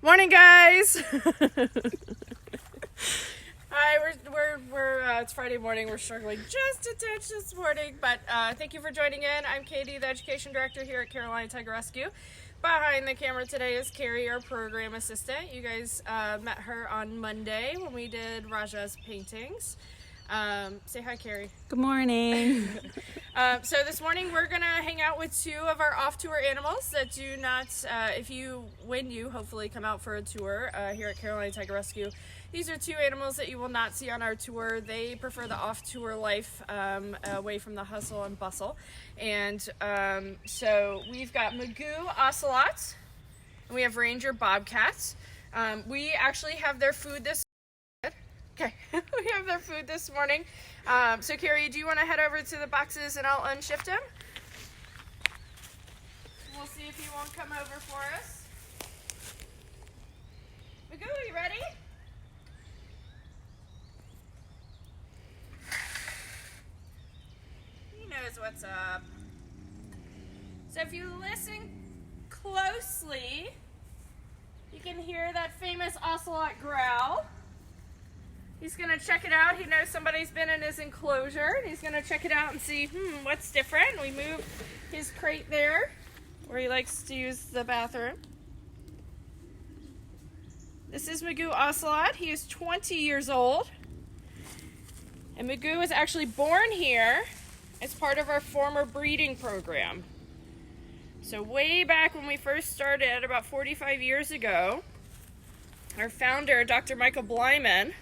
Morning, guys. Hi, it's Friday morning. We're struggling just a touch this morning, but thank you for joining in. I'm Katie, the Education Director here at Carolina Tiger Rescue. Behind the camera today is Carrie, our program assistant. You guys met her on Monday when we did Raja's paintings. Say hi, Carrie. Good morning. So this morning we're gonna hang out with two of our off-tour animals that do not, when you hopefully come out for a tour here at Carolina Tiger Rescue. These are two animals that you will not see on our tour. They prefer the off-tour life away from the hustle and bustle. And so we've got Magoo Ocelots, and we have Ranger Bobcats. We actually have their food this Okay, we have their food this morning. So Carrie, do you want to head over to the boxes and I'll unshift them? We'll see if he won't come over for us. Magoo, are you ready? He knows what's up. So if you listen closely, you can hear that famous ocelot growl. He's going to check it out. He knows somebody's been in his enclosure. And he's going to check it out and see, what's different. We moved his crate there where he likes to use the bathroom. This is Magoo Ocelot. He is 20 years old. And Magoo was actually born here as part of our former breeding program. So way back when we first started, about 45 years ago, our founder, Dr. Michael Blyman,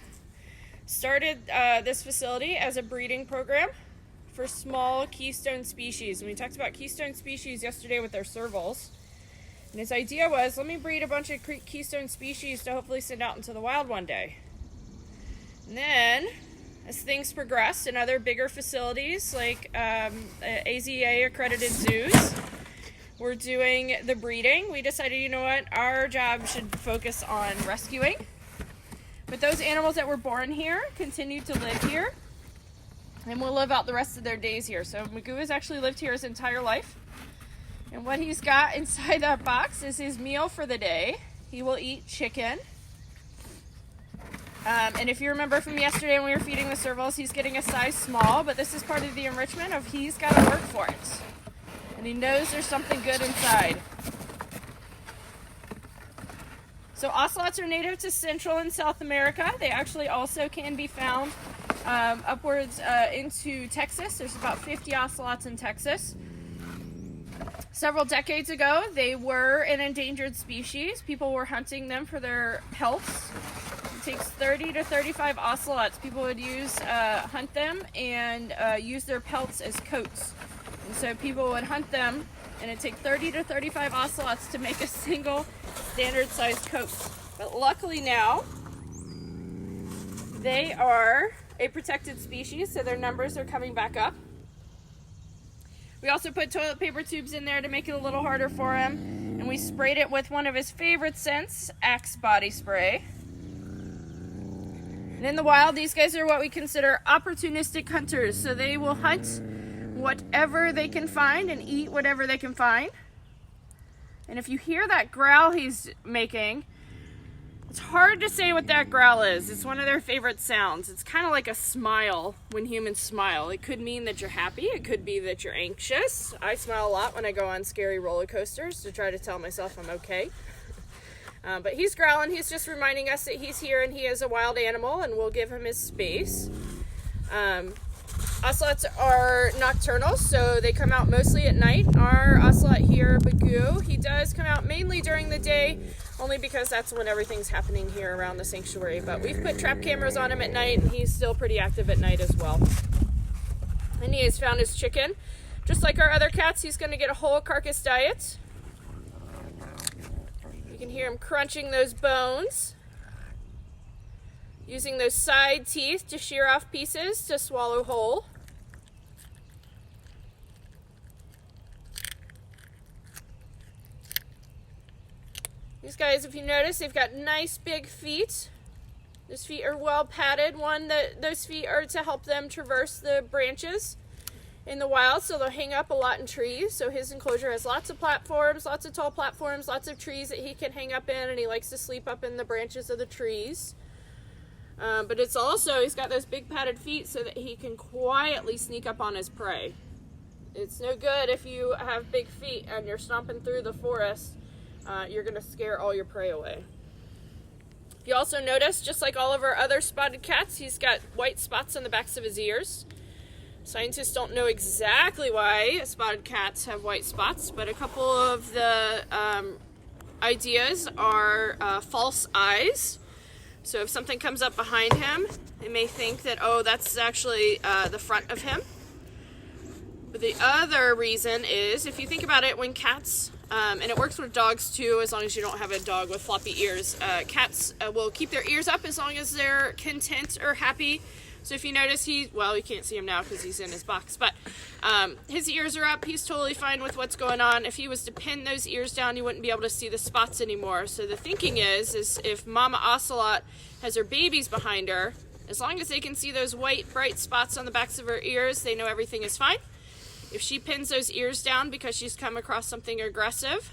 started this facility as a breeding program for small keystone species. And we talked about keystone species yesterday with our servals. And his idea was, let me breed a bunch of keystone species to hopefully send out into the wild one day. And then, as things progressed in other bigger facilities like AZA accredited zoos, we're doing the breeding. We decided, you know what, our job should focus on rescuing. But those animals that were born here continue to live here and will live out the rest of their days here. So Magoo has actually lived here his entire life. And what he's got inside that box is his meal for the day. He will eat chicken. And if you remember from yesterday when we were feeding the servals, he's getting a size small, but this is part of the enrichment of he's got to work for it. And he knows there's something good inside. So ocelots are native to Central and South America. They actually also can be found upwards into Texas. There's about 50 ocelots in Texas. Several decades ago, they were an endangered species. People were hunting them for their pelts. It takes 30 to 35 ocelots. People would hunt them and use their pelts as coats. And so people would hunt them, and it'd take 30 to 35 ocelots to make a single standard sized coat. But luckily now, they are a protected species, so their numbers are coming back up. We also put toilet paper tubes in there to make it a little harder for him, and we sprayed it with one of his favorite scents, Axe body spray. And in the wild, these guys are what we consider opportunistic hunters, so they will hunt whatever they can find and eat whatever they can find. And if you hear that growl he's making, it's hard to say what that growl is. It's one of their favorite sounds. It's kind of like a smile when humans smile. It could mean that you're happy. It could be that you're anxious. I smile a lot when I go on scary roller coasters to try to tell myself I'm okay. But he's growling. He's just reminding us that he's here and he is a wild animal, and we'll give him his space. Ocelots are nocturnal, so they come out mostly at night. Our ocelot here, Magoo, he does come out mainly during the day, only because that's when everything's happening here around the sanctuary. But we've put trap cameras on him at night, and he's still pretty active at night as well. And he has found his chicken. Just like our other cats, he's going to get a whole carcass diet. You can hear him crunching those bones, using those side teeth to shear off pieces to swallow whole. These guys, if you notice, they've got nice big feet. Those feet are well padded. Those feet are to help them traverse the branches in the wild, so they'll hang up a lot in trees. So his enclosure has lots of platforms, lots of tall platforms, lots of trees that he can hang up in, and he likes to sleep up in the branches of the trees. But it's also, he's got those big padded feet so that he can quietly sneak up on his prey. It's no good if you have big feet and you're stomping through the forest. You're going to scare all your prey away. You also notice, just like all of our other spotted cats, he's got white spots on the backs of his ears. Scientists don't know exactly why spotted cats have white spots, but a couple of the ideas are false eyes. So if something comes up behind him, they may think that, oh, that's actually the front of him. But the other reason is, if you think about it, when cats, and it works with dogs too, as long as you don't have a dog with floppy ears, cats will keep their ears up as long as they're content or happy. So if you notice, you can't see him now because he's in his box, but his ears are up. He's totally fine with what's going on. If he was to pin those ears down, you wouldn't be able to see the spots anymore. So the thinking is if Mama Ocelot has her babies behind her, as long as they can see those white, bright spots on the backs of her ears, they know everything is fine. If she pins those ears down because she's come across something aggressive,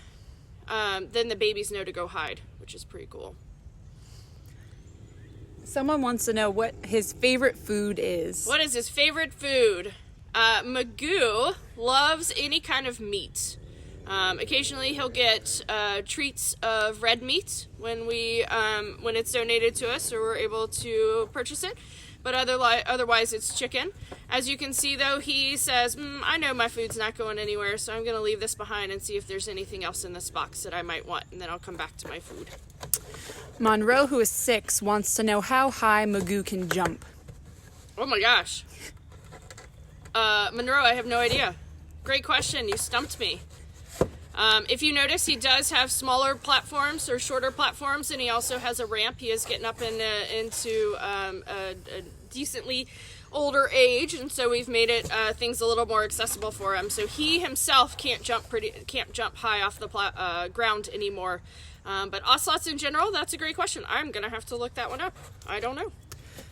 then the babies know to go hide, which is pretty cool. Someone wants to know what his favorite food is. What is his favorite food? Magoo loves any kind of meat. Occasionally he'll get treats of red meat when it's donated to us or we're able to purchase it. But otherwise it's chicken. As you can see though, he says, I know my food's not going anywhere, so I'm going to leave this behind and see if there's anything else in this box that I might want, and then I'll come back to my food. Monroe, who is 6, wants to know how high Magoo can jump. Oh my gosh. Monroe, I have no idea. Great question. You stumped me. If you notice, he does have smaller platforms or shorter platforms, and he also has a ramp. He is getting up into a decently older age, and so we've made it things a little more accessible for him. So he himself can't jump high off the ground anymore. But ocelots in general, that's a great question. I'm gonna have to look that one up. I don't know.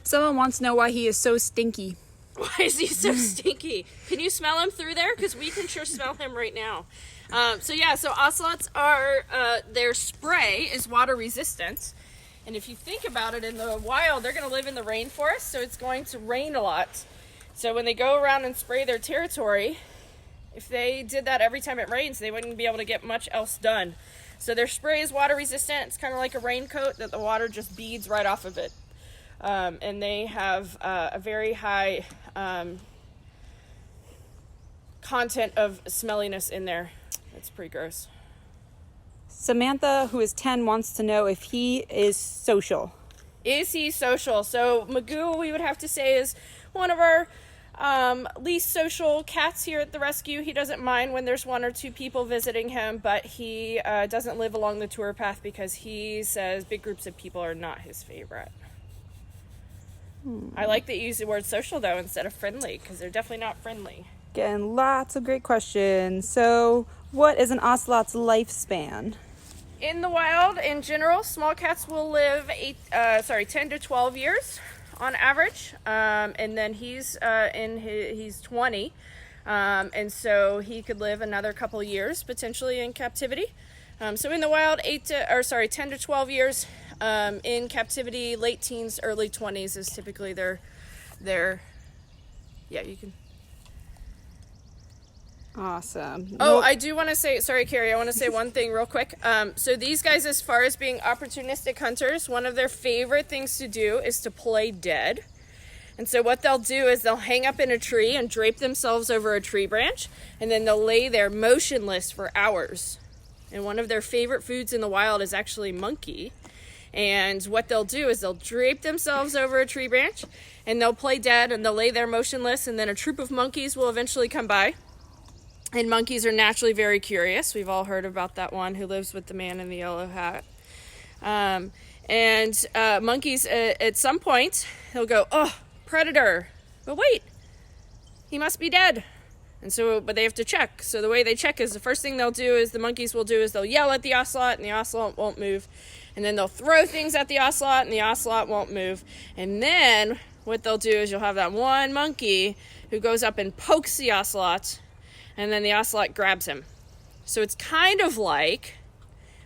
Someone wants to know why he is so stinky. Why is he so stinky? Can you smell him through there? Because we can sure smell him right now. So ocelots are, their spray is water resistant. And if you think about it, in the wild, they're going to live in the rainforest, so it's going to rain a lot. So when they go around and spray their territory, if they did that every time it rains, they wouldn't be able to get much else done. So their spray is water resistant. It's kind of like a raincoat that the water just beads right off of it. And they have a very high content of smelliness in there. It's pretty gross. Samantha, who is 10, wants to know if he is social. Is he social? So Magoo, we would have to say, is one of our least social cats here at the rescue. He doesn't mind when there's 1 or 2 people visiting him, but he doesn't live along the tour path because he says big groups of people are not his favorite. I like that you use the word social, though, instead of friendly, because they're definitely not friendly. Again, lots of great questions. So, what is an ocelot's lifespan? In the wild, in general, small cats will live 10 to 12 years on average, and then he's 20, and so he could live another couple years potentially in captivity. So in the wild, 10 to 12 years. In captivity, late teens, early 20s is typically their. Yeah, you can. Awesome. Oh, I do want to say, sorry, Carrie, I want to say one thing real quick. So these guys, as far as being opportunistic hunters, one of their favorite things to do is to play dead. And so what they'll do is they'll hang up in a tree and drape themselves over a tree branch, and then they'll lay there motionless for hours. And one of their favorite foods in the wild is actually monkey. And what they'll do is they'll drape themselves over a tree branch, and they'll play dead, and they'll lay there motionless, and then a troop of monkeys will eventually come by. And monkeys are naturally very curious. We've all heard about that one who lives with the man in the yellow hat. Monkeys, at some point, they'll go, oh, predator. But wait, he must be dead. And so, but they have to check. So the way they check is the first thing the monkeys will do is they'll yell at the ocelot, and the ocelot won't move. And then they'll throw things at the ocelot, and the ocelot won't move. And then, what they'll do is you'll have that one monkey who goes up and pokes the ocelot, and then the ocelot grabs him. So it's kind of like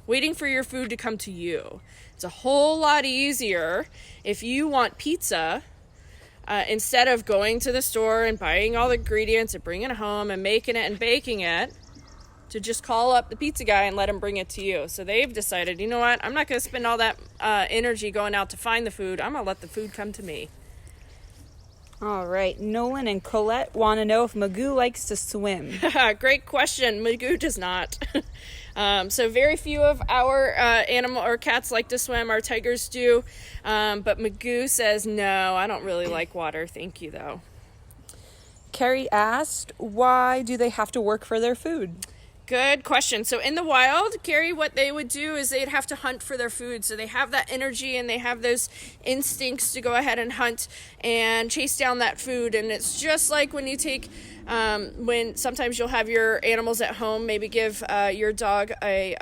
waiting for your food to come to you. It's a whole lot easier if you want pizza, instead of going to the store and buying all the ingredients and bringing it home and making it and baking it, to just call up the pizza guy and let him bring it to you. So they've decided, you know what, I'm not going to spend all that energy going out to find the food. I'm going to let the food come to me. All right, Nolan and Colette want to know if Magoo likes to swim. Great question. Magoo does not. So very few of our animal or cats like to swim. Our tigers do. But Magoo says, no, I don't really like water. Thank you, though. Carrie asked, why do they have to work for their food? Good question. So in the wild, Carrie, what they would do is they'd have to hunt for their food. So they have that energy and they have those instincts to go ahead and hunt and chase down that food. And it's just like when you take, when sometimes you'll have your animals at home, maybe give your dog a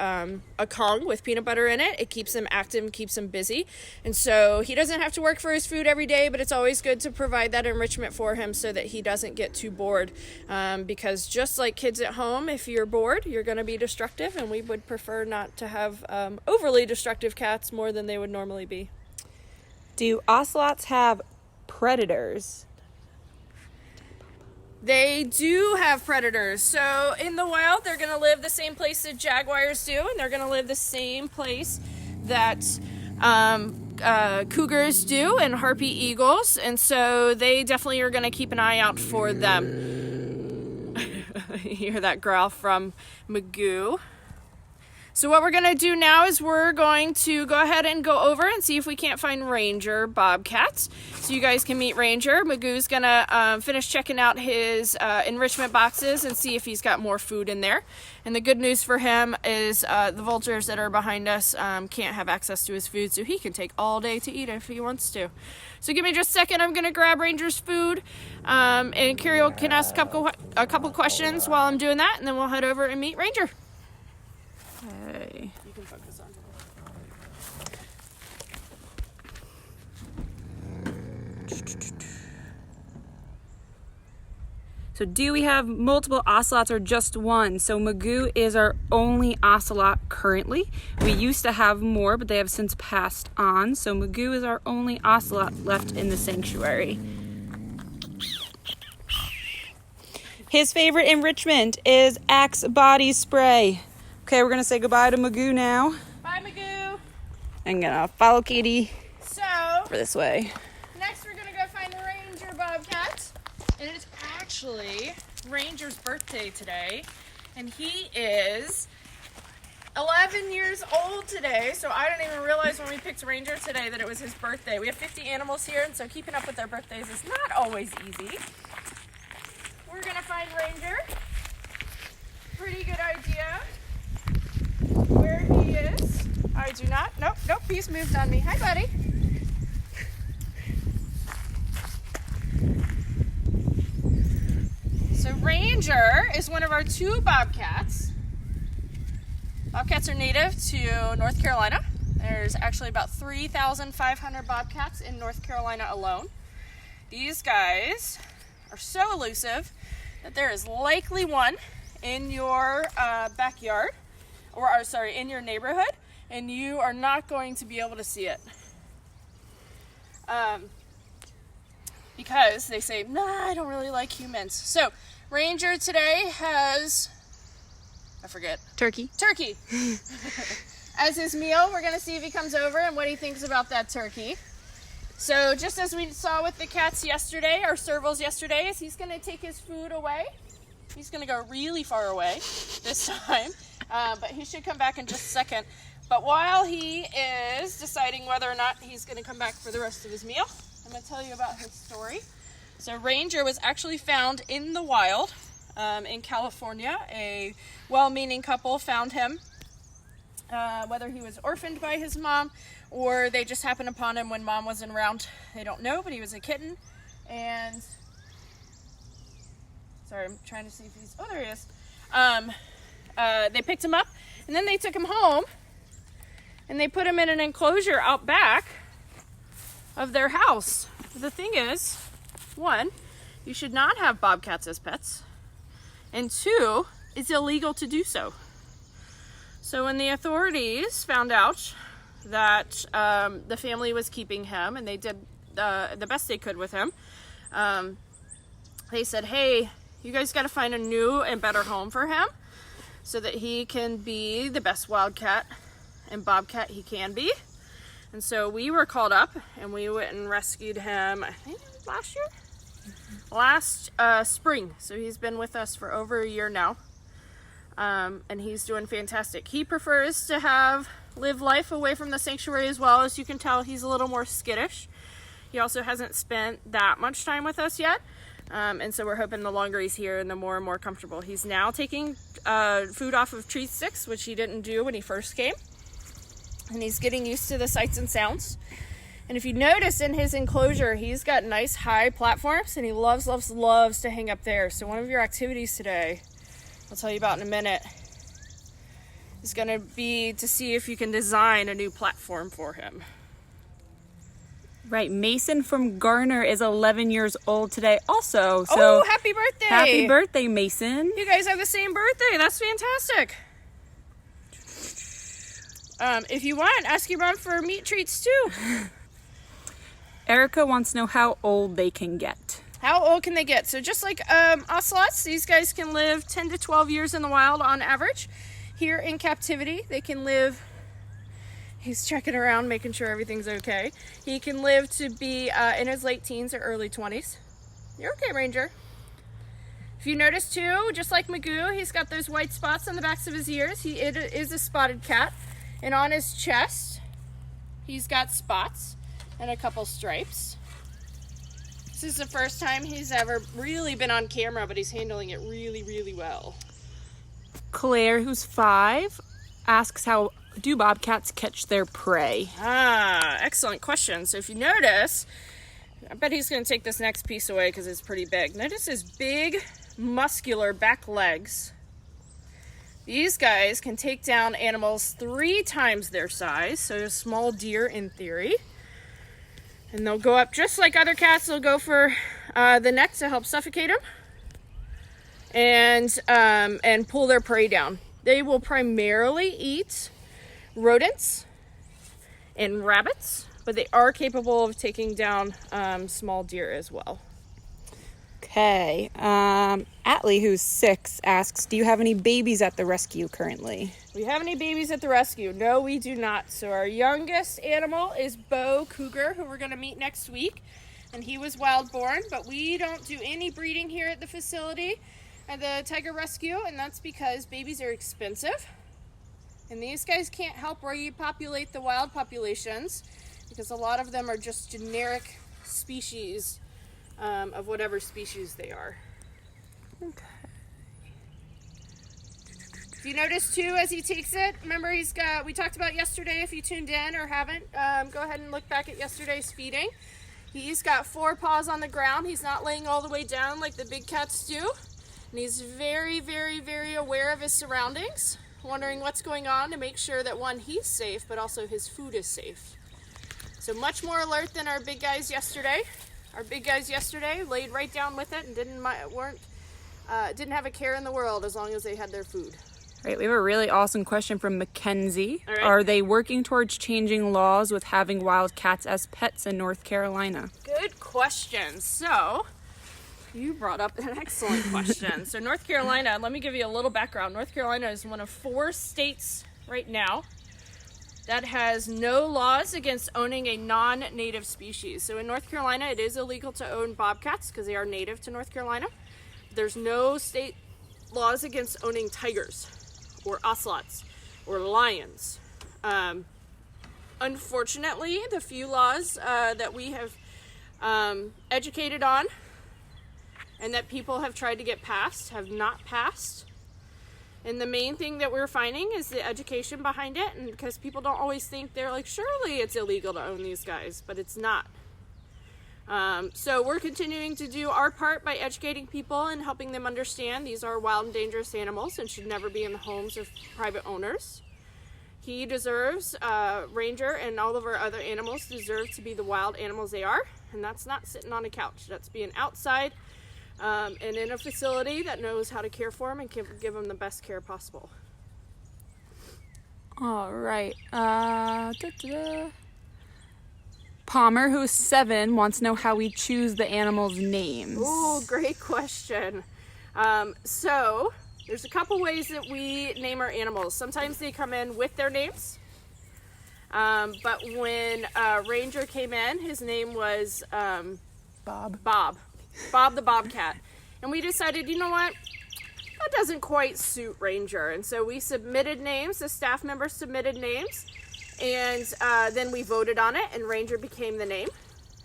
Kong with peanut butter in it. It keeps him active, keeps him busy. And so he doesn't have to work for his food every day, but it's always good to provide that enrichment for him so that he doesn't get too bored. Because just like kids at home, if you're bored, you're going to be destructive, and we would prefer not to have overly destructive cats more than they would normally be. Do ocelots have predators? They do have predators. So in the wild, they're going to live the same place that jaguars do, and they're going to live the same place that cougars do and harpy eagles, and so they definitely are going to keep an eye out for them. You hear that growl from Magoo. So what we're going to do now is we're going to go ahead and go over and see if we can't find Ranger Bobcats. So you guys can meet Ranger. Magoo's going to finish checking out his enrichment boxes and see if he's got more food in there. And the good news for him is the vultures that are behind us can't have access to his food, so he can take all day to eat if he wants to. So give me just a second. I'm going to grab Ranger's food, and Carrie can ask a couple questions while I'm doing that, and then we'll head over and meet Ranger. Okay. You can focus on. So do we have multiple ocelots or just one? So Magoo is our only ocelot currently. We used to have more, but they have since passed on. So Magoo is our only ocelot left in the sanctuary. His favorite enrichment is Axe body spray. Okay, we're gonna say goodbye to Magoo now. Bye, Magoo. I'm gonna follow Katie So for this way. next we're gonna go find Ranger Bobcat, and it's actually Ranger's birthday today, and he is 11 years old today. So I didn't even realize when we picked Ranger today that it was his birthday. We have 50 animals here, and so keeping up with their birthdays is not always easy. We're gonna find Ranger. Pretty good idea where he is. I do not. Nope, he's moved on me. Hi, buddy. So Ranger is one of our two bobcats. Bobcats are native to North Carolina. There's actually about 3,500 bobcats in North Carolina alone. These guys are so elusive that there is likely one in your backyard, in your neighborhood, and you are not going to be able to see it. Because they say, nah, I don't really like humans. So Ranger today has, Turkey. turkey as his meal. We're gonna see if he comes over and what he thinks about that turkey. So just as we saw with the cats yesterday, our servals yesterday, is he's gonna take his food away. He's gonna go really far away this time, but he should come back in just a second. But while he is deciding whether or not he's gonna come back for the rest of his meal, I'm gonna tell you about his story. So Ranger was actually found in the wild in California. A well-meaning couple found him, whether he was orphaned by his mom or they just happened upon him when mom wasn't around. They don't know, but he was a kitten. And sorry, I'm trying to see if he's, oh, there he is. They picked him up and then they took him home and they put him in an enclosure out back of their house. The thing is, one, you should not have bobcats as pets, and two, it's illegal to do so. So when the authorities found out that the family was keeping him, and they did the best they could with him, they said, hey, you guys got to find a new and better home for him so that he can be the best wildcat and bobcat he can be. And so we were called up and we went and rescued him, I think it was last year? Last spring. So he's been with us for over a year now. And he's doing fantastic. He prefers to live life away from the sanctuary as well. As you can tell, he's a little more skittish. He also hasn't spent that much time with us yet. And so we're hoping the longer he's here and the more and more comfortable. He's now taking food off of treat sticks, which he didn't do when he first came. And he's getting used to the sights and sounds. And if you notice in his enclosure, he's got nice high platforms and he loves to hang up there. So one of your activities today, I'll tell you about in a minute, is going to be to see if you can design a new platform for him. Right, Mason from Garner is 11 years old today also. So happy birthday! Happy birthday, Mason. You guys have the same birthday. That's fantastic. If you want, ask your mom for meat treats too. Erica wants to know how old they can get. How old can they get? So just like ocelots, these guys can live 10 to 12 years in the wild on average. Here in captivity, they can live, he's checking around, making sure everything's okay. He can live to be in his late teens or early 20s. You're okay, Ranger. If you notice too, just like Magoo, he's got those white spots on the backs of his ears. It is a spotted cat. And on his chest, he's got spots and a couple stripes. This is the first time he's ever really been on camera, but he's handling it really, really well. Claire, who's 5, asks how do bobcats catch their prey? Excellent question. So if you notice, I bet he's going to take this next piece away because it's pretty big. Notice his big, muscular back legs. These guys can take down animals 3 times their size, so a small deer in theory. And they'll go up just like other cats. They'll go for the neck to help suffocate them and pull their prey down. They will primarily eat rodents and rabbits, but they are capable of taking down small deer as well. Okay. Atlee, who's 6, asks, do you have any babies at the rescue currently? We have any babies at the rescue? No, we do not. So our youngest animal is Bo Cougar, who we're going to meet next week. And he was wild born, but we don't do any breeding here at the facility at the Tiger Rescue, and that's because babies are expensive. And these guys can't help repopulate the wild populations because a lot of them are just generic species of whatever species they are. Okay. If you notice too, as he takes it, remember we talked about yesterday, if you tuned in or haven't, go ahead and look back at yesterday's feeding. He's got 4 paws on the ground. He's not laying all the way down like the big cats do. And he's very, very, very aware of his surroundings, wondering what's going on to make sure that, one, he's safe, but also his food is safe. So much more alert than our big guys yesterday. Our big guys yesterday laid right down with it and didn't have a care in the world as long as they had their food. All right, we have a really awesome question from Mackenzie. All right. Are they working towards changing laws with having wild cats as pets in North Carolina? Good question. So, you brought up an excellent question. So North Carolina, let me give you a little background. North Carolina is one of 4 states right now that has no laws against owning a non-native species. So in North Carolina, it is illegal to own bobcats because they are native to North Carolina. There's no state laws against owning tigers or ocelots or lions. Unfortunately, the few laws that we have educated on and that people have tried to get passed have not passed. And the main thing that we're finding is the education behind it, and because people don't always think, they're like, surely it's illegal to own these guys, but it's not. So we're continuing to do our part by educating people and helping them understand these are wild and dangerous animals and should never be in the homes of private owners. He deserves, Ranger and all of our other animals deserve to be the wild animals they are. And that's not sitting on a couch. That's being outside and in a facility that knows how to care for them and give them the best care possible. All right. Palmer, who's 7, wants to know how we choose the animals' names. Ooh, great question. So there's a couple ways that we name our animals. Sometimes they come in with their names. But when Ranger came in, his name was Bob the Bobcat. And we decided, you know what? That doesn't quite suit Ranger. And so we submitted names, the staff members submitted names, and then we voted on it, and Ranger became the name.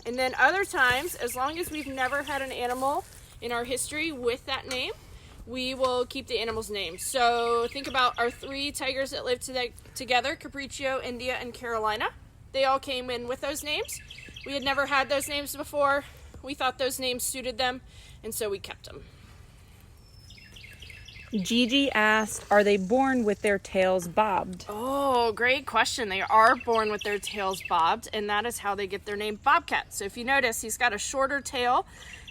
And then other times, as long as we've never had an animal in our history with that name, we will keep the animal's name. So think about our 3 tigers that live together, Capriccio, India, and Carolina. They all came in with those names. We had never had those names before. We thought those names suited them, and so we kept them. Gigi asked, are they born with their tails bobbed? Oh, great question. They are born with their tails bobbed, and that is how they get their name Bobcat. So if you notice, he's got a shorter tail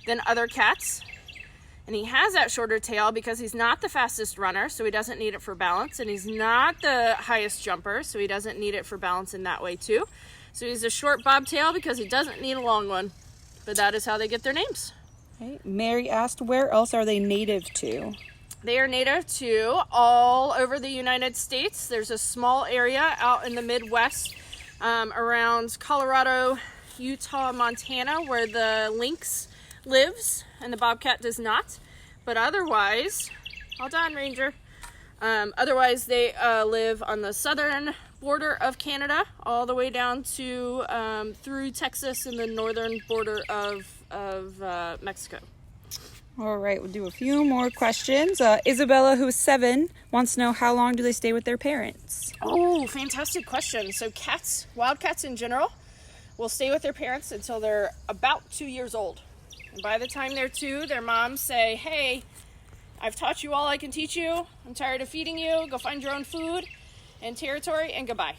than other cats. And he has that shorter tail because he's not the fastest runner, so he doesn't need it for balance. And he's not the highest jumper, so he doesn't need it for balance in that way too. So he's a short bobtail because he doesn't need a long one. But that is how they get their names. Okay. Mary asked, where else are they native to? They are native to all over the United States. There's a small area out in the Midwest around Colorado, Utah, Montana, where the lynx lives and the bobcat does not. But otherwise, all done, Ranger. Otherwise, they live on the southern border of Canada, all the way down to through Texas and the northern border of Mexico. All right, we'll do a few more questions. Isabella, who's 7, wants to know how long do they stay with their parents? Oh, fantastic question. So cats, wild cats in general, will stay with their parents until they're about 2 years old. And by the time they're 2, their moms say, hey, I've taught you all I can teach you. I'm tired of feeding you. Go find your own food and territory, and goodbye.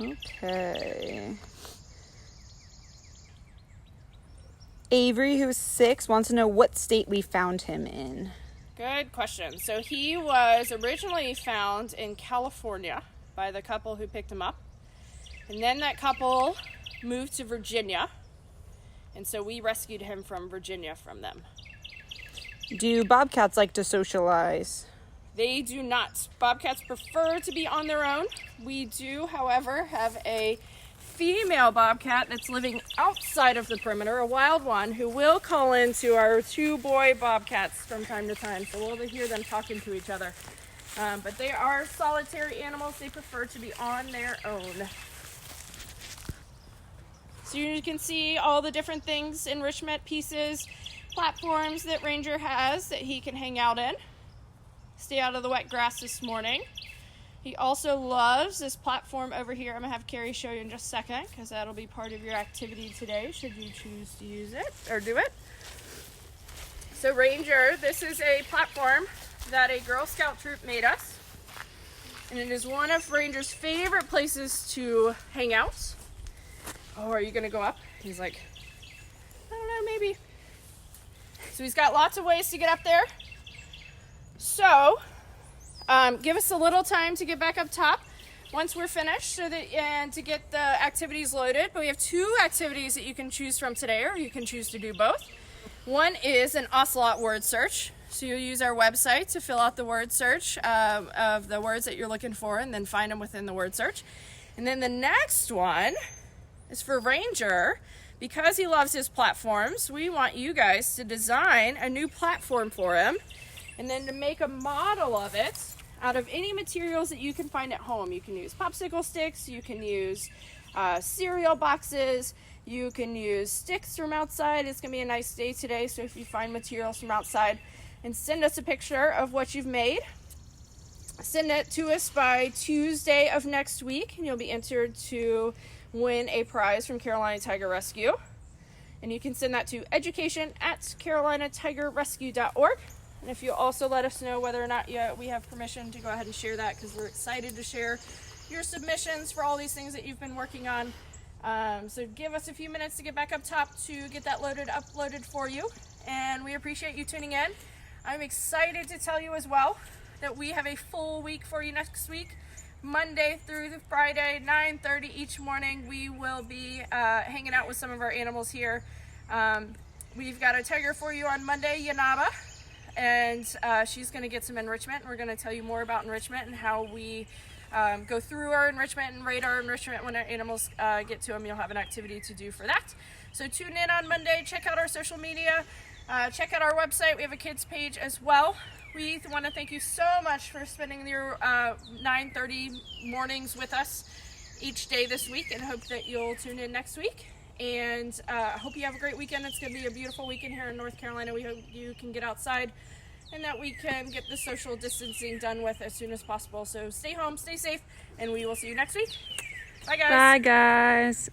Okay. Avery, who's 6, wants to know what state we found him in. Good question. So he was originally found in California by the couple who picked him up. And then that couple moved to Virginia. And so we rescued him from Virginia from them. Do bobcats like to socialize? They do not. Bobcats prefer to be on their own. We do, however, have a female bobcat that's living outside of the perimeter, a wild one, who will call into our 2 boy bobcats from time to time. So we'll hear them talking to each other. But they are solitary animals. They prefer to be on their own. So you can see all the different things, enrichment pieces, platforms that Ranger has that he can hang out in. Stay out of the wet grass this morning. He also loves this platform over here. I'm going to have Carrie show you in just a second because that'll be part of your activity today should you choose to use it or do it. So Ranger, this is a platform that a Girl Scout troop made us. And it is one of Ranger's favorite places to hang out. Oh, are you going to go up? He's like, I don't know, maybe. So he's got lots of ways to get up there. So give us a little time to get back up top once we're finished and to get the activities loaded. But we have 2 activities that you can choose from today, or you can choose to do both. One is an Ocelot word search. So you'll use our website to fill out the word search of the words that you're looking for and then find them within the word search. And then the next one is for Ranger. Because he loves his platforms, we want you guys to design a new platform for him and then to make a model of it out of any materials that you can find at home. You can use popsicle sticks, you can use cereal boxes, you can use sticks from outside. It's going to be a nice day today, so if you find materials from outside, and send us a picture of what you've made. Send it to us by Tuesday of next week, and you'll be entered to win a prize from Carolina Tiger Rescue. And you can send that to education@carolinatigerrescue.org. And if you also let us know whether or not we have permission to go ahead and share that, because we're excited to share your submissions for all these things that you've been working on. So give us a few minutes to get back up top to get that uploaded for you. And we appreciate you tuning in. I'm excited to tell you as well that we have a full week for you next week. Monday through the Friday, 9:30 each morning, we will be hanging out with some of our animals here. We've got a tiger for you on Monday, Yanaba, and she's going to get some enrichment. We're going to tell you more about enrichment and how we go through our enrichment and rate our enrichment when our animals get to them. You'll have an activity to do for that. So tune in on Monday, check out our social media, check out our website. We have a kids page as well. We want to thank you so much for spending your 9:30 mornings with us each day this week, and hope that you'll tune in next week. And I hope you have a great weekend. It's going to be a beautiful weekend here in North Carolina. We hope you can get outside and that we can get the social distancing done with as soon as possible. So stay home, stay safe, and we will see you next week. Bye, guys. Bye, guys.